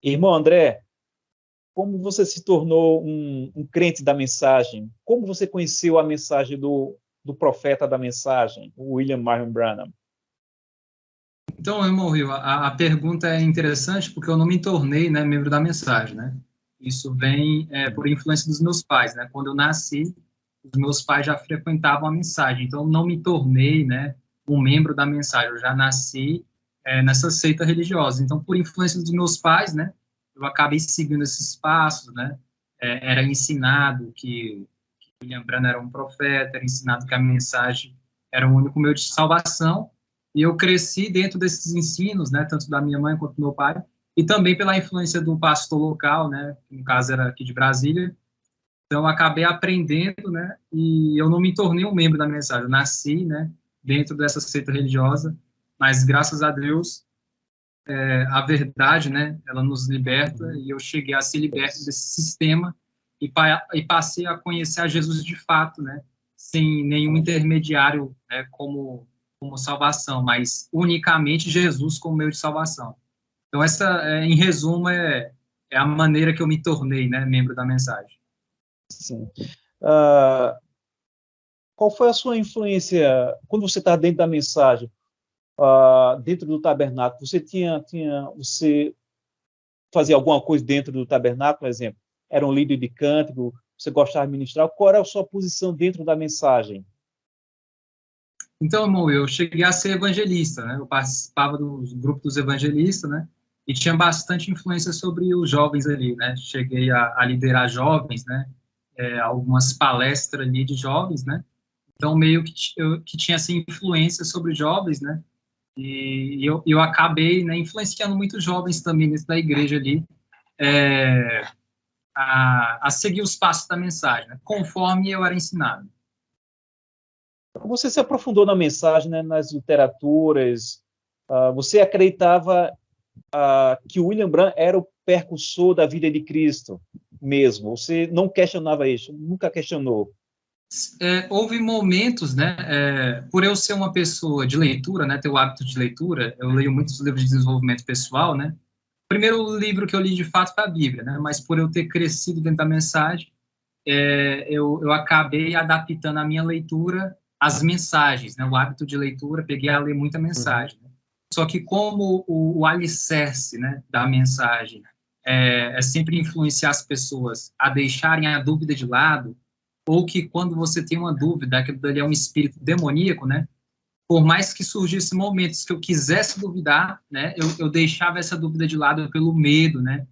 Irmão André, como você se tornou um crente da mensagem? Como você conheceu a mensagem do profeta da mensagem, o William Marion Branham? Então, irmão Rio, a pergunta é interessante porque eu não me tornei, né, membro da mensagem, né? Isso vem por influência dos meus pais, né? Quando eu nasci, os meus pais já frequentavam a mensagem, então eu não me tornei, né, um membro da mensagem. Eu já nasci nessa seita religiosa. Então, por influência dos meus pais, né, eu acabei seguindo esses passos, né? Era ensinado que William Branham era um profeta, era ensinado que a mensagem era o único meio de salvação. E eu cresci dentro desses ensinos, né, tanto da minha mãe quanto do meu pai, e também pela influência do pastor local, né, que no caso era aqui de Brasília. Então, eu acabei aprendendo, né, e eu não me tornei um membro da mensagem. Eu nasci, né, dentro dessa seita religiosa, mas graças a Deus, a verdade, né, ela nos liberta, Uhum. e eu cheguei a ser liberto desse sistema e passei a conhecer a Jesus de fato, né, sem nenhum intermediário, né, como salvação, mas unicamente Jesus como meio de salvação. Então, essa, em resumo, é a maneira que eu me tornei, né, membro da mensagem. Sim. Ah, qual foi a sua influência quando você estava dentro da mensagem, dentro do tabernáculo? Você fazia alguma coisa dentro do tabernáculo, por exemplo? Era um líder de cântico? Você gostava de ministrar? Qual era a sua posição dentro da mensagem? Então, irmão, eu cheguei a ser evangelista, né? Eu participava do grupo dos evangelistas, né? E tinha bastante influência sobre os jovens ali, né? Cheguei a liderar jovens, né? Algumas palestras ali de jovens, né? Então, meio que tinha essa influência sobre os jovens, né? E eu acabei, né, influenciando muitos jovens também dentro da igreja ali, é, a seguir os passos da mensagem, né? Conforme eu era ensinado. Você se aprofundou na mensagem, né, nas literaturas. Você acreditava que o William Branham era o percussor da vida de Cristo mesmo. Você não questionava isso, nunca questionou. Houve momentos, né, por eu ser uma pessoa de leitura, né, ter o hábito de leitura, eu leio muitos livros de desenvolvimento pessoal, né, o primeiro livro que eu li de fato foi a Bíblia, né, mas por eu ter crescido dentro da mensagem, eu acabei adaptando a minha leitura às mensagens, né, o hábito de leitura, peguei a ler muita Uhum. mensagem, né. Só que como o alicerce, né, da mensagem é sempre influenciar as pessoas a deixarem a dúvida de lado, ou que quando você tem uma dúvida, aquilo dali é um espírito demoníaco, né? Por mais que surgissem momentos que eu quisesse duvidar, né? Eu deixava essa dúvida de lado pelo medo, né?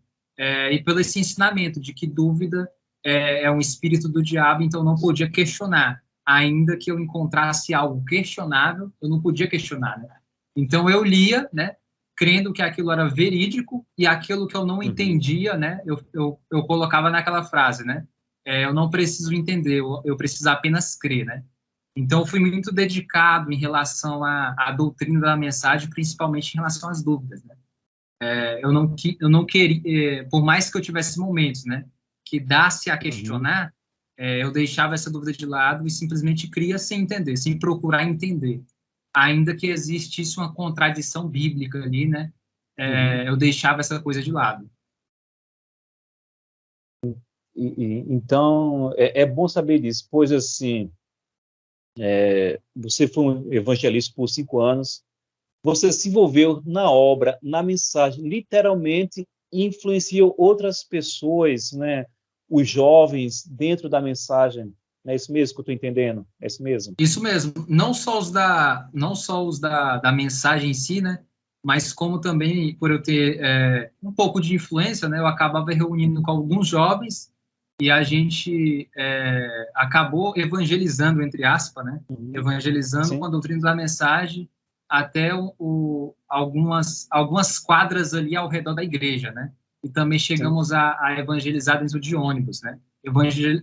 E pelo esse ensinamento de que dúvida é um espírito do diabo, então eu não podia questionar. Ainda que eu encontrasse algo questionável, eu não podia questionar, né? Então eu lia, né? Crendo que aquilo era verídico e aquilo que eu não Uhum. entendia, né? Eu colocava naquela frase, né? Eu não preciso entender, eu preciso apenas crer, né? Então, eu fui muito dedicado em relação à doutrina da mensagem, principalmente em relação às dúvidas, né? Eu não queria, por mais que eu tivesse momentos, né, que dasse a Uhum. questionar, eu deixava essa dúvida de lado e simplesmente cria sem entender, sem procurar entender. Ainda que existisse uma contradição bíblica ali, né, Uhum. eu deixava essa coisa de lado. Então, é bom saber disso, pois assim, você foi um evangelista por 5 anos, você se envolveu na obra, na mensagem, literalmente influenciou outras pessoas, né? Os jovens dentro da mensagem. Não é isso mesmo que eu estou entendendo? É isso mesmo? Isso mesmo, não só os da mensagem em si, né, mas como também por eu ter um pouco de influência, né, eu acabava reunindo com alguns jovens e a gente acabou evangelizando, entre aspas, né, Uhum. evangelizando com a Sim, doutrina da mensagem até algumas quadras ali ao redor da igreja, né, e também sim. chegamos a evangelizar dentro de ônibus, né,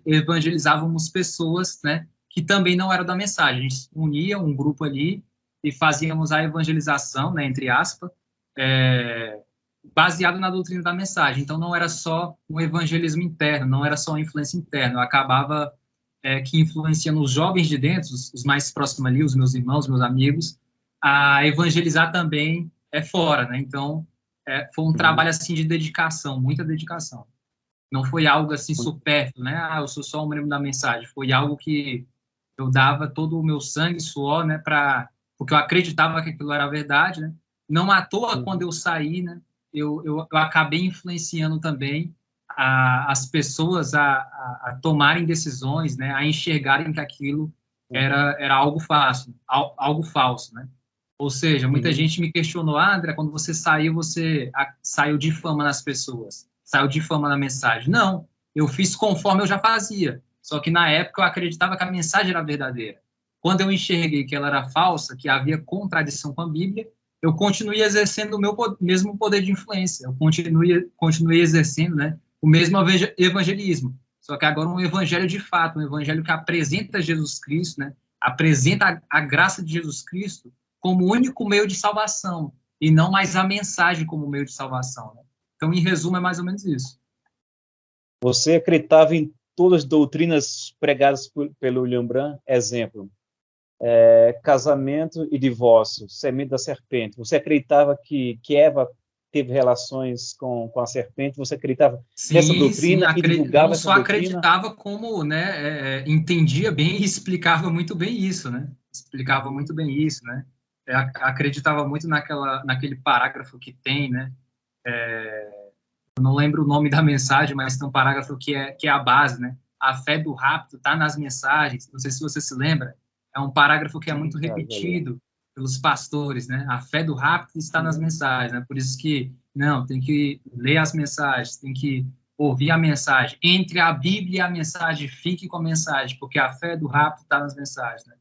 evangelizávamos pessoas, né, que também não era da mensagem. A gente unia um grupo ali e fazíamos a evangelização, né, entre aspas, é, baseado na doutrina da mensagem. Então, não era só um evangelismo interno, não era só uma influência interna. Eu acabava que influenciando os jovens de dentro, os mais próximos ali, os meus irmãos, meus amigos, a evangelizar também fora, né? Então, foi um trabalho assim de dedicação, muita dedicação. Não foi algo assim supérfluo, né? Eu sou só um membro da mensagem. Foi algo que eu dava todo o meu sangue, suor, né? Porque eu acreditava que aquilo era verdade, né? Não à toa, quando eu saí, né? Eu acabei influenciando também as pessoas a tomarem decisões, né? A enxergarem que aquilo era algo fácil, algo falso, né? Ou seja, muita gente me questionou, André, quando você saiu, você saiu difamando as pessoas, saiu difamando a mensagem. Não, eu fiz conforme eu já fazia, só que na época eu acreditava que a mensagem era verdadeira. Quando eu enxerguei que ela era falsa, que havia contradição com a Bíblia, eu continuei exercendo o meu mesmo poder de influência, eu continuei exercendo, né, o mesmo evangelismo, só que agora um evangelho de fato, um evangelho que apresenta Jesus Cristo, né, apresenta a graça de Jesus Cristo como o único meio de salvação, e não mais a mensagem como meio de salvação. Né? Então, em resumo, é mais ou menos isso. Você acreditava em todas as doutrinas pregadas pelo William Branham? Exemplo, casamento e divórcio, semente da serpente. Você acreditava que Eva teve relações com a serpente? Você acreditava nessa doutrina e divulgava essa doutrina? Não só acreditava, como, né, entendia bem e explicava muito bem isso, né? Explicava muito bem isso, né? Acreditava muito naquele parágrafo que tem, né? Eu não lembro o nome da mensagem, mas tem um parágrafo que é a base, né? A fé do rapto está nas mensagens. Não sei se você se lembra. É um parágrafo que é muito repetido pelos pastores, né? A fé do rapto está nas mensagens, né? Por isso que, não, tem que ler as mensagens, tem que ouvir a mensagem. Entre a Bíblia e a mensagem, fique com a mensagem, porque a fé do rapto está nas mensagens, né?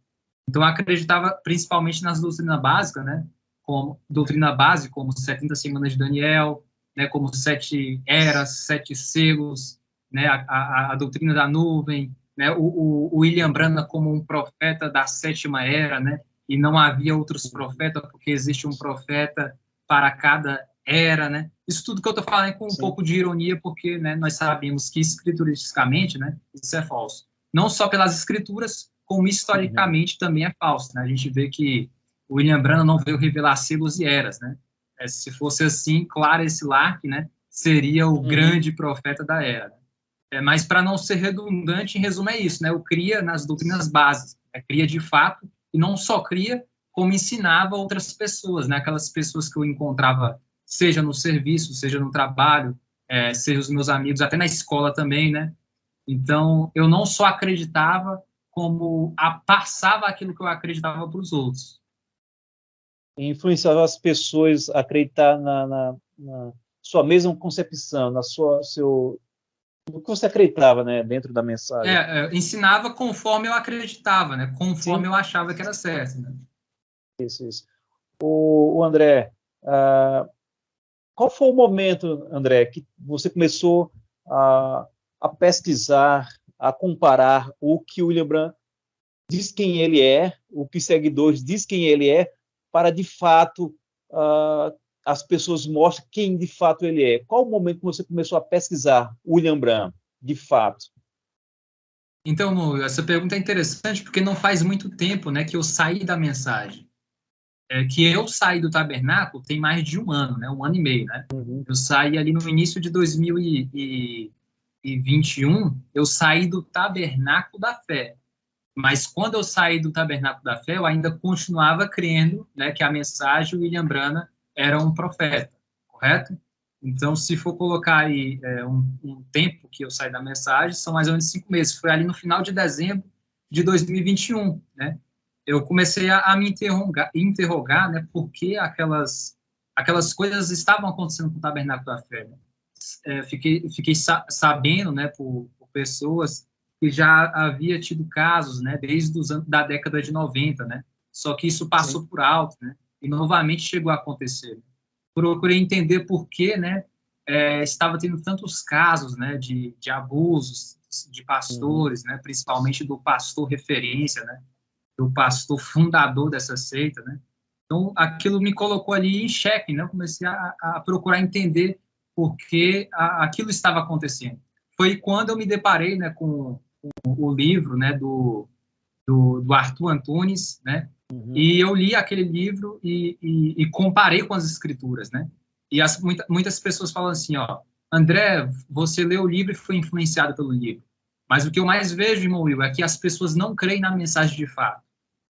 Então, eu acreditava principalmente nas doutrinas básicas, né? Como doutrina básica, como 70 semanas de Daniel, né? Como 7 eras, 7 selos, né? A doutrina da nuvem, né? O William Branham como um profeta da 7ª era, né? E não havia outros profetas, porque existe um profeta para cada era, né? Isso tudo que eu estou falando com um pouco de ironia, porque, né, nós sabemos que escrituristicamente, né, isso é falso. Não só pelas escrituras, como historicamente também é falso. Né? A gente vê que o William Branham não veio revelar selos e eras. Né? Se fosse assim, claro, esse Lark, né, seria o grande profeta da era. Mas, para não ser redundante, em resumo, é isso. Né? Eu cria nas doutrinas básicas. Cria de fato, e não só cria, como ensinava outras pessoas. Né? Aquelas pessoas que eu encontrava, seja no serviço, seja no trabalho, seja os meus amigos, até na escola também. Né? Então, eu não só acreditava, como passava aquilo que eu acreditava para os outros. Influenciava as pessoas a acreditar na sua mesma concepção, no que você acreditava, né, dentro da mensagem. Ensinava conforme eu acreditava, né, conforme eu achava que era certo. Né? Isso. O André, qual foi o momento, André, que você começou a pesquisar, a comparar o que o William Branham diz quem ele é, o que os seguidores diz quem ele é, para, de fato, as pessoas mostrem quem, de fato, ele é? Qual o momento que você começou a pesquisar William Branham, de fato? Então, essa pergunta é interessante, porque não faz muito tempo, né, que eu saí da mensagem. Que eu saí do tabernáculo tem mais de um ano, né, 1 ano e meio. Né? Eu saí ali no início de 2021, eu saí do tabernáculo da fé. Mas quando eu saí do tabernáculo da fé, eu ainda continuava crendo, né, que a mensagem do William Branham era um profeta, correto? Então, se for colocar aí um tempo que eu saí da mensagem, são mais ou menos 5 meses. Foi ali no final de dezembro de 2021, né? Eu comecei a me interrogar, né, por que aquelas coisas estavam acontecendo com o tabernáculo da fé. Né? Fiquei sabendo, né, por pessoas que já havia tido casos, né, desde da década de 90, né? Só que isso passou por alto, né? E novamente chegou a acontecer. Procurei entender por que, né, estava tendo tantos casos, né, de abusos de pastores, né, principalmente do pastor referência, né, do pastor fundador dessa seita, né? Então, aquilo me colocou ali em xeque, né? Eu comecei a procurar entender por que aquilo estava acontecendo. Foi quando eu me deparei, né, com o livro, né, do Arthur Antunes, né? E eu li aquele livro e comparei com as escrituras, né? E muitas pessoas falam assim, ó, André, você leu o livro e foi influenciado pelo livro. Mas o que eu mais vejo, irmão Will, é que as pessoas não creem na mensagem de fato.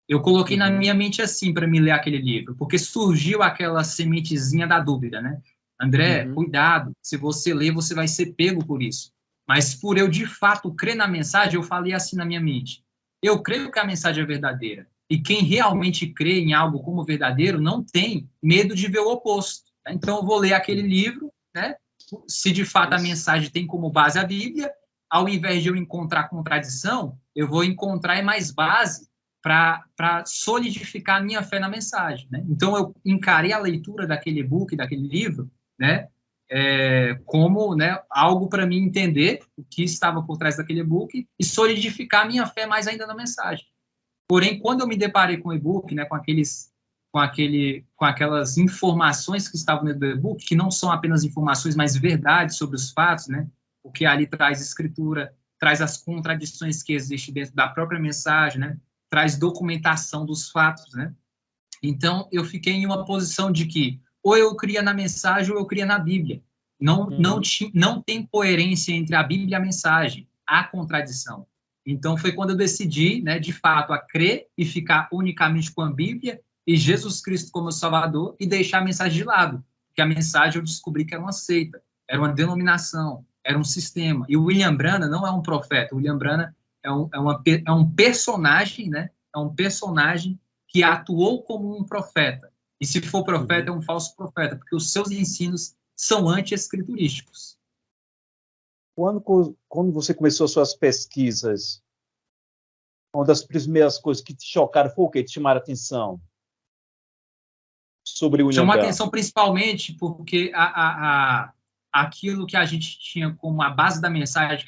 Eu coloquei na minha mente assim para me ler aquele livro, porque surgiu aquela sementezinha da dúvida, né? André, cuidado, se você ler, você vai ser pego por isso. Mas por eu, de fato, crer na mensagem, eu falei assim na minha mente. Eu creio que a mensagem é verdadeira. E quem realmente crê em algo como verdadeiro não tem medo de ver o oposto. Então, eu vou ler aquele livro, né? Se de fato a mensagem tem como base a Bíblia, ao invés de eu encontrar contradição, eu vou encontrar mais base para solidificar a minha fé na mensagem, né? Então, eu encarei a leitura daquele e-book, daquele livro, né? Como, né, algo para mim entender o que estava por trás daquele e-book e solidificar a minha fé mais ainda na mensagem. Porém, quando eu me deparei com o e-book, né, com aquelas informações que estavam dentro do e-book, que não são apenas informações, mas verdades sobre os fatos, né? Porque ali traz escritura, traz as contradições que existem dentro da própria mensagem, né? Traz documentação dos fatos, né? Então, eu fiquei em uma posição de que ou eu cria na mensagem ou eu cria na Bíblia. Não tem coerência entre a Bíblia e a mensagem. Há contradição. Então, foi quando eu decidi, né, de fato, a crer e ficar unicamente com a Bíblia e Jesus Cristo como Salvador e deixar a mensagem de lado. Porque a mensagem eu descobri que era uma seita, era uma denominação, era um sistema. E o William Branham não é um profeta. O William Branham é um personagem, né? É um personagem que atuou como um profeta. E se for profeta, é um falso profeta, porque os seus ensinos são anti-escriturísticos. Quando você começou as suas pesquisas, uma das primeiras coisas que te chocaram foi o quê? Te chamaram a atenção sobre o William Chamou a Branham? atenção principalmente porque aquilo que a gente tinha como a base da mensagem,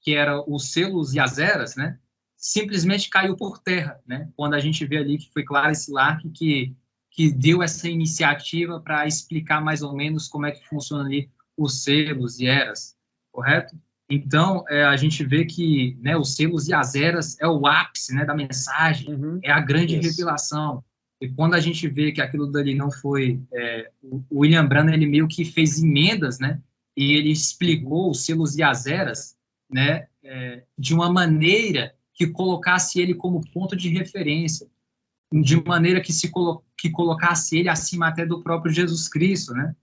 que era os selos e as eras, né, simplesmente caiu por terra, né? Quando a gente vê ali que foi Clarice Lark que deu essa iniciativa para explicar mais ou menos como é que funciona ali os selos e eras, correto? Então, a gente vê que, né, os selos e as eras é o ápice, né, da mensagem, é a grande revelação. E quando a gente vê que aquilo dali não foi... o William Branham, ele meio que fez emendas, né, e ele explicou os selos e as eras, né, de uma maneira que colocasse ele como ponto de referência, de maneira que colocasse ele acima até do próprio Jesus Cristo, né?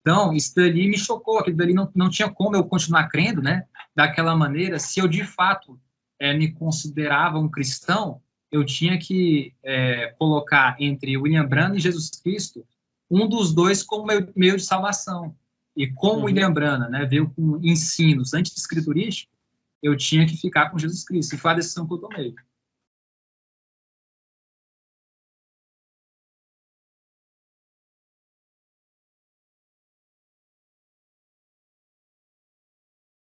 Então, isso dali me chocou, aquilo dali não tinha como eu continuar crendo, né? Daquela maneira, se eu de fato me considerava um cristão, eu tinha que colocar entre William Branham e Jesus Cristo um dos dois como meio de salvação. E como William Branham, né, veio com ensinos anti-escriturísticos, eu tinha que ficar com Jesus Cristo. E foi a decisão que eu tomei.